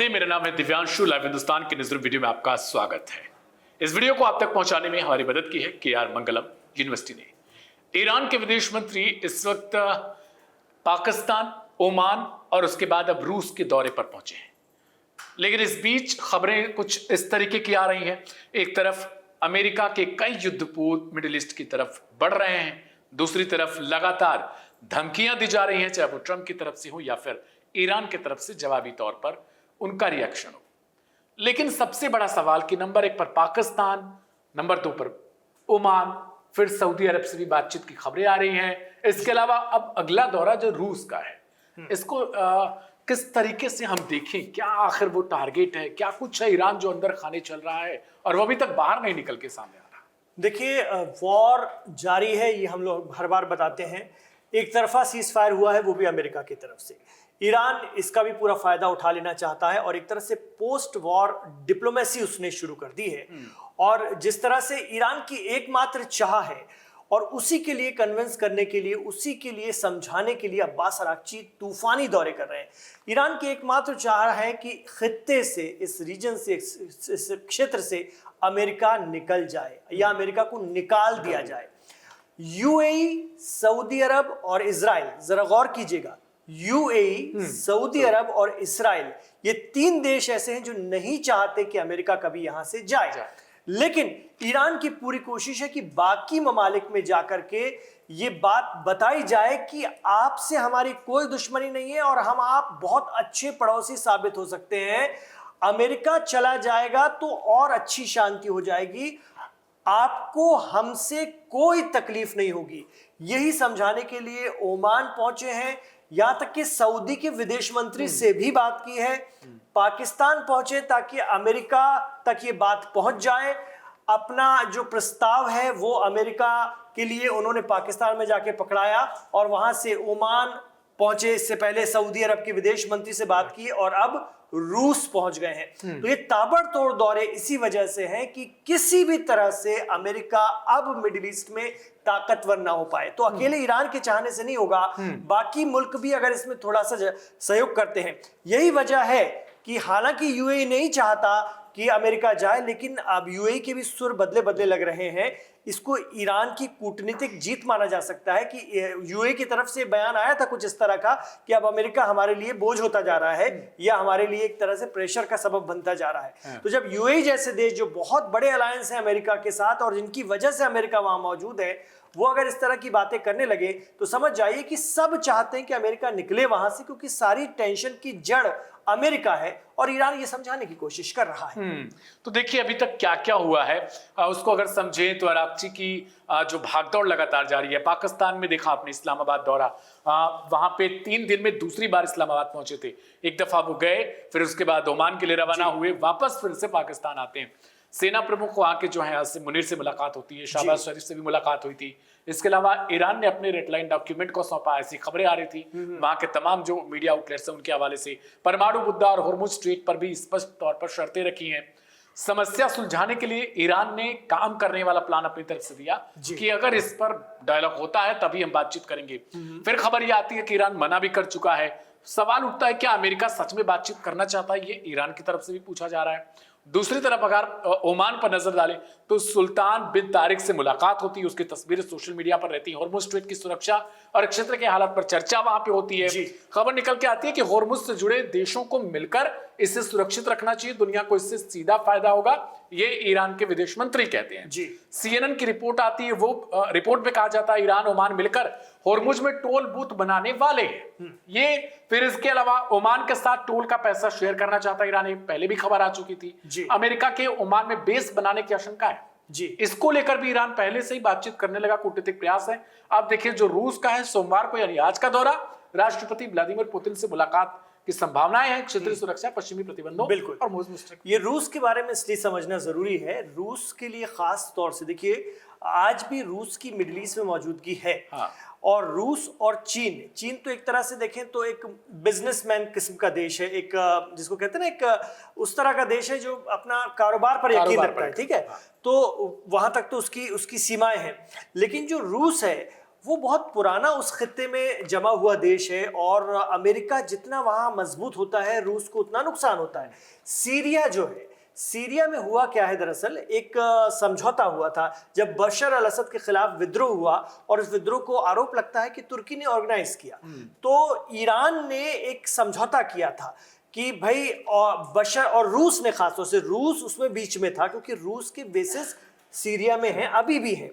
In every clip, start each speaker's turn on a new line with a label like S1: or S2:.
S1: नमस्ते, मेरा नाम है दिव्यांशु। लाइव हिंदुस्तान की नजर वीडियो में आपका स्वागत है। इस वीडियो को आप तक पहुंचाने में हमारी मदद की है के.आर. मंगलम यूनिवर्सिटी ने। ईरान के विदेश मंत्री इस वक्त पाकिस्तान, ओमान और उसके बाद अब रूस के दौरे पर पहुंचे हैं। लेकिन इस बीच खबरें कुछ इस तरीके की आ रही हैं। एक तरफ अमेरिका के कई युद्धपोत मिडिल ईस्ट की तरफ बढ़ रहे हैं, दूसरी तरफ लगातार धमकियां दी जा रही हैं, चाहे वो ट्रंप की तरफ से हो या फिर ईरान की तरफ से जवाबी तौर पर उनका रिएक्शन हो। लेकिन सबसे बड़ा सवाल कि नंबर 1 पर पाकिस्तान, नंबर 2 पर ओमान, फिर सऊदी अरब से भी बातचीत की खबरें आ रही हैं। इसके अलावा अब अगला दौरा जो रूस का है, इसको किस तरीके से हम देखें? क्या आखिर वो टारगेट है? क्या कुछ है ईरान जो अंदर खाने चल रहा है और वो अभी तक बाहर नहीं निकल के सामने आ रहा?
S2: देखिए, वॉर जारी है, ये हम लोग हर बार बताते हैं। एक तरफा सीज फायर हुआ है, वो भी अमेरिका की तरफ से। ईरान इसका भी पूरा फायदा उठा लेना चाहता है और एक तरह से पोस्ट वॉर डिप्लोमेसी उसने शुरू कर दी है। और जिस तरह से ईरान की एकमात्र चाह है और उसी के लिए कन्विंस करने के लिए, उसी के लिए समझाने के लिए अब्बास अराक्ची तूफानी दौरे कर रहे हैं। ईरान की एकमात्र चाह है कि खित्ते से, इस रीजन से, इस क्षेत्र से अमेरिका निकल जाए या अमेरिका को निकाल दिया जाए। यूएई, सऊदी अरब और इजराइल, जरा गौर कीजिएगा, यूएई, सऊदी अरब और इजराइल, ये 3 देश ऐसे हैं जो नहीं चाहते कि अमेरिका कभी यहां से जाए। लेकिन ईरान की पूरी कोशिश है कि बाकी ममालिक में जाकर के ये बात बताई जाए कि आपसे हमारी कोई दुश्मनी नहीं है और हम आप बहुत अच्छे पड़ोसी साबित हो सकते हैं। अमेरिका चला जाएगा तो और अच्छी शांति हो जाएगी, आपको हमसे कोई तकलीफ नहीं होगी। यही समझाने के लिए ओमान पहुंचे हैं, यहां तक कि सऊदी के विदेश मंत्री से भी बात की है। पाकिस्तान पहुंचे ताकि अमेरिका तक ये बात पहुंच जाए। अपना जो प्रस्ताव है वो अमेरिका के लिए उन्होंने पाकिस्तान में जाके पकड़ाया और वहां से ओमान पहुंचे। इससे पहले सऊदी अरब के विदेश मंत्री से बात की और अब रूस पहुंच गए हैं। तो ये ताबड़तोड़ दौरे इसी वजह से हैं कि किसी भी तरह से अमेरिका अब मिडिल ईस्ट में ताकतवर ना हो पाए। तो अकेले ईरान के चाहने से नहीं होगा, बाकी मुल्क भी अगर इसमें थोड़ा सा सहयोग करते हैं। यही वजह है कि हालांकि यूएई नहीं चाहता कि अमेरिका जाए, लेकिन अब यूएई के भी सुर बदले बदले लग रहे हैं। इसको ईरान की कूटनीतिक जीत माना जा सकता है कि यूएई की तरफ से बयान आया था कुछ इस तरह का कि अब अमेरिका हमारे लिए बोझ होता जा रहा है या हमारे लिए एक तरह से प्रेशर का सबब बनता जा रहा है। तो जब यूएई जैसे देश जो बहुत बड़े अलायंस है अमेरिका के साथ और जिनकी वजह से अमेरिका वहां मौजूद है, वो अगर इस तरह की बातें करने लगे तो समझ जाइए कि सब चाहते हैं कि अमेरिका निकले वहां से, क्योंकि सारी टेंशन की जड़ अमेरिका है और ईरान ये समझाने की कोशिश कर रहा है।
S1: तो देखिए अभी तक क्या क्या हुआ है उसको अगर समझें तो अराक्ची की जो भागदौड़ लगातार जारी है। पाकिस्तान में देखा आपने इस्लामाबाद दौरा, वहां पे 3 दिन में दूसरी बार इस्लामाबाद पहुंचे थे। एक दफा वो गए, फिर उसके बाद ओमान के लिए रवाना हुए, वापस फिर से पाकिस्तान आते हैं। सेना प्रमुख वहां के जो है मुनीर से मुलाकात होती है, शहबाज शरीफ से भी मुलाकात हुई थी। इसके अलावा ईरान ने अपने रेड लाइन डॉक्यूमेंट को सौंपा, ऐसी खबरें आ रही थी वहां के तमाम जो मीडिया आउटलेट्स हैं उनके हवाले से। परमाणु मुद्दा और होर्मुज स्ट्रेट पर भी स्पष्ट तौर पर शर्तें रखी हैं। समस्या सुलझाने के लिए ईरान ने काम करने वाला प्लान अपनी तरफ से दिया कि अगर इस पर डायलॉग होता है तभी हम बातचीत करेंगे। फिर खबर यह आती है कि ईरान मना भी कर चुका है। सवाल उठता है क्या अमेरिका सच में बातचीत करना चाहता है? ये ईरान की तरफ से भी पूछा जा रहा है। दूसरी तरफ अगर ओमान पर नजर डालें तो सुल्तान बिन तारिक से मुलाकात होती है, उसकी तस्वीरें सोशल मीडिया पर रहती है। होर्मुज स्ट्रेट की सुरक्षा और क्षेत्र के हालात पर चर्चा वहां पे होती है। खबर निकल के आती है कि होर्मुज से जुड़े देशों को मिलकर इसे सुरक्षित रखना चाहिए, दुनिया को इससे सीधा फायदा होगा, ये ईरान के विदेश मंत्री कहते हैं। CNN की रिपोर्ट आती है, वो रिपोर्ट में कहा जाता है ईरान ओमान मिलकर होर्मुज में टोल बूथ बनाने वाले हैं। ये फिर इसके अलावा ओमान के साथ टोल का पैसा शेयर करना चाहता है ईरान, पहले भी खबर आ चुकी थी। अमेरिका के ओमान में बेस बनाने की आशंका है जी। इसको लेकर भी ईरान पहले से ही बातचीत करने लगा, कूटनीतिक प्रयास है। आप देखिए जो रूस का है, सोमवार को यानी आज का दौरा, राष्ट्रपति व्लादिमीर पुतिन से मुलाकात की संभावनाएं हैं। क्षेत्रीय सुरक्षा, पश्चिमी प्रतिबंधों
S2: बिल्कुल
S1: और मौजूद
S2: ये रूस के बारे में इसलिए समझना जरूरी है। रूस के लिए खास तौर से देखिए, आज भी रूस की मिडिल ईस्ट में मौजूदगी है। और रूस और चीन तो एक तरह से देखें तो एक बिजनेसमैन किस्म का देश है, एक जिसको कहते हैं ना, एक उस तरह का देश है जो अपना कारोबार पर यकीन रखता है, ठीक है। तो वहां तक तो उसकी सीमाएं हैं। लेकिन जो रूस है वो बहुत पुराना उस खित्ते में जमा हुआ देश है और अमेरिका जितना वहां मजबूत होता है रूस को उतना नुकसान होता है। सीरिया जो है, सीरिया में हुआ क्या है, दरअसल एक समझौता हुआ था जब बशर अल असद के खिलाफ विद्रोह हुआ और इस विद्रोह को आरोप लगता है कि तुर्की ने ऑर्गेनाइज किया। तो ईरान ने एक समझौता किया था कि भाई बशर और रूस ने, खासतौर से रूस उसमें बीच में था क्योंकि रूस के बेसिस सीरिया में हैं, अभी भी हैं।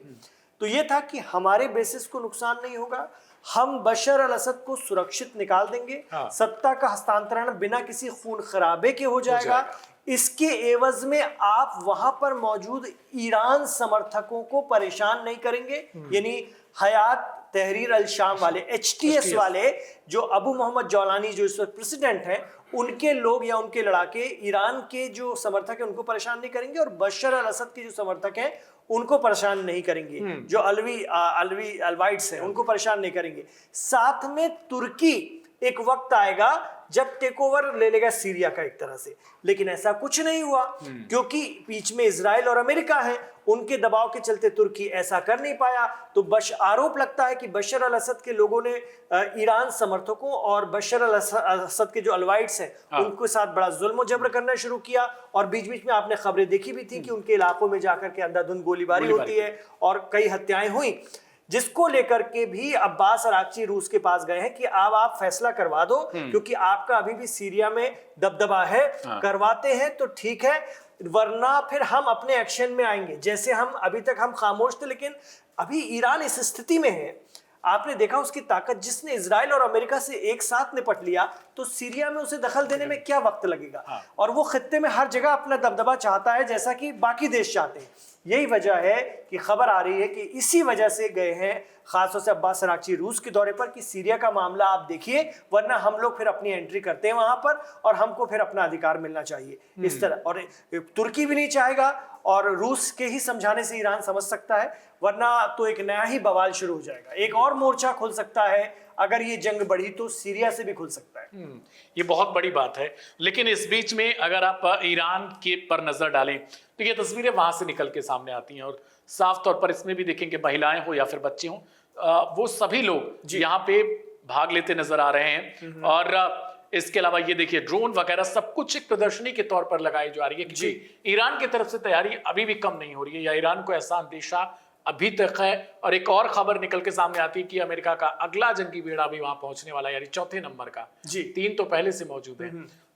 S2: तो ये था कि हमारे बेसिस को नुकसान नहीं होगा, हम बशर अल असद को सुरक्षित निकाल देंगे, सत्ता का हस्तांतरण बिना किसी खून खराबे के हो जाएगा। इसके एवज में आप वहां पर मौजूद ईरान समर्थकों को परेशान नहीं करेंगे, यानी हयात तहरीर अल शाम वाले, HTS वाले, जो अबू मोहम्मद जौलानी जो इस वक्त प्रेसिडेंट हैं, उनके लोग या उनके लड़ाके ईरान के जो समर्थक हैं उनको परेशान नहीं करेंगे और बशर अल असद के जो समर्थक हैं उनको परेशान नहीं करेंगे, जो अलवाइट्स हैं उनको परेशान नहीं करेंगे। साथ में तुर्की एक वक्त आएगा जब टेक ओवर ले लेगा सीरिया का एक तरह से, लेकिन ऐसा कुछ नहीं हुआ क्योंकि बीच में इजराइल और अमेरिका है, उनके दबाव के चलते तुर्की ऐसा कर नहीं पाया। तो आरोप लगता है कि बशर अल असद के लोगों ने ईरान समर्थकों और बशर अल असद के जो अलवाइट्स हैं उनके साथ बड़ा जुल्म जबर करना शुरू किया और बीच बीच में आपने खबरें देखी भी थी कि उनके इलाकों में जाकर के अंधाधुंध गोलीबारी होती है और कई हत्याएं हुई, जिसको लेकर के भी अब्बास अराक्ची रूस के पास गए हैं कि अब आप फैसला करवा दो क्योंकि आपका अभी भी सीरिया में दबदबा है, करवाते हैं तो ठीक है, वरना फिर हम अपने एक्शन में आएंगे। जैसे हम अभी तक हम खामोश थे, लेकिन अभी ईरान इस स्थिति में है, आपने देखा उसकी ताकत, जिसने इजराइल और अमेरिका से एक साथ निपट लिया तो सीरिया में उसे दखल देने में क्या वक्त लगेगा। और वो खित्ते में हर जगह अपना दबदबा चाहता है जैसा कि बाकी देश चाहते हैं। यही वजह है कि खबर आ रही है कि इसी वजह से गए हैं खासतौर से अब्बास अराक्ची रूस के दौरे पर कि सीरिया का मामला आप देखिए, वरना हम लोग फिर अपनी एंट्री करते हैं वहां पर और हमको फिर अपना अधिकार मिलना चाहिए इस तरह। और तुर्की भी नहीं चाहेगा और रूस के ही समझाने से ईरान समझ सकता है, वरना तो एक नया ही बवाल शुरू हो जाएगा। एक और मोर्चा खुल सकता है, अगर ये जंग बढ़ी तो सीरिया से भी खुल सकता है।
S1: ये बहुत बड़ी बात है। लेकिन इस बीच में अगर आप ईरान के पर नजर डालें तो ये तस्वीरें वहां से निकल के सामने आती हैं और साफ तौर पर इसमें भी देखेंगे, महिलाएं हो या फिर बच्चे हो, वो सभी लोग यहाँ पे भाग लेते नजर आ रहे हैं। और इसके अलावा ये देखिए ड्रोन वगैरह सब कुछ एक प्रदर्शनी के तौर पर लगाई जा रही है क्योंकि ईरान की तरफ से तैयारी अभी भी कम नहीं हो रही है या ईरान को ऐसा अंदेशा अभी तक है। और एक और खबर निकल के सामने आती है कि अमेरिका का अगला जंगी बेड़ा भी वहां पहुंचने वाला है, यानी चौथे नंबर का। 3 तो पहले से मौजूद है,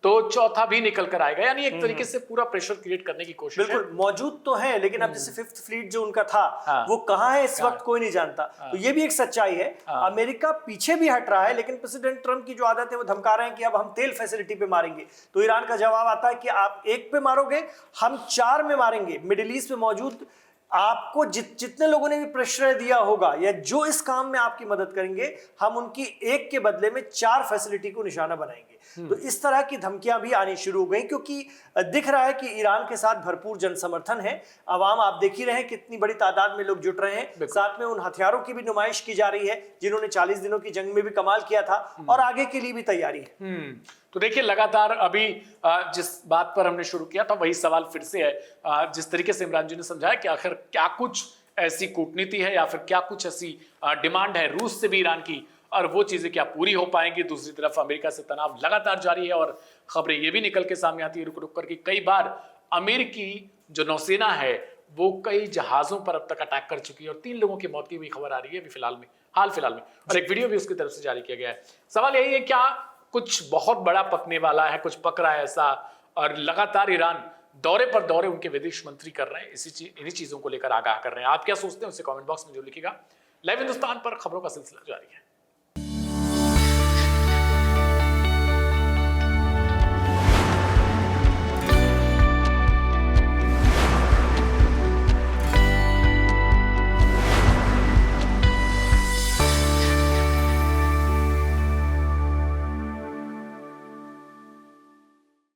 S1: तो चौथा भी निकल कर आएगा, यानी एक तरीके से पूरा प्रेशर क्रिएट करने की कोशिश है।
S2: बिल्कुल मौजूद तो है, लेकिन अब जैसे 5th फ्लीट जो उनका था वो कहाँ है इस वक्त कोई नहीं जानता। तो ये भी एक सच्चाई है। अमेरिका पीछे भी हट रहा है, लेकिन प्रेसिडेंट ट्रम्प की जो आदत है वो धमका रहे हैं कि अब हम तेल फैसिलिटी पे मारेंगे। तो ईरान का जवाब आता है कि आप 1 पे मारोगे, हम 4 में मारेंगे। मिडिल ईस्ट में मौजूद आपको जितने लोगों ने भी प्रश्रय दिया होगा या जो इस काम में आपकी मदद करेंगे, हम उनकी 1 के बदले में 4 फैसिलिटी को निशाना बनाएंगे। तो इस तरह की धमकियां भी आनी शुरू हो गई क्योंकि दिख रहा है कि ईरान के साथ भरपूर जन समर्थन है। अवाम आप देख ही रहे हैं कितनी बड़ी तादाद में लोग जुट रहे हैं। साथ में उन हथियारों की भी नुमाइश की जा रही है जिन्होंने 40 दिनों की जंग में भी कमाल किया था और आगे के लिए भी तैयारी है।
S1: तो देखिए लगातार अभी जिस बात पर हमने शुरू किया था वही सवाल फिर से है। जिस तरीके से इमरान जी ने समझाया कि आखिर क्या कुछ ऐसी कूटनीति है या फिर क्या कुछ ऐसी डिमांड है रूस से भी ईरान की, और वो चीजें क्या पूरी हो पाएंगी। दूसरी तरफ अमेरिका से तनाव लगातार जारी है और खबरें ये भी निकल के सामने आती है रुक रुक करके कई बार अमेरिकी जो नौसेना है वो कई जहाजों पर अब तक अटैक कर चुकी है और 3 लोगों की मौत की भी खबर आ रही है अभी हाल फिलहाल में, और एक वीडियो भी उसकी तरफ से जारी किया गया है। सवाल यही है क्या कुछ बहुत बड़ा पकने वाला है, कुछ पक रहा है ऐसा, और लगातार ईरान दौरे पर दौरे उनके विदेश मंत्री कर रहे हैं, इन्हीं चीजों को लेकर आगाह कर रहे हैं। आप क्या सोचते हैं उसे कमेंट बॉक्स में जो लिखिएगा। लाइव हिंदुस्तान पर खबरों का सिलसिला जारी है।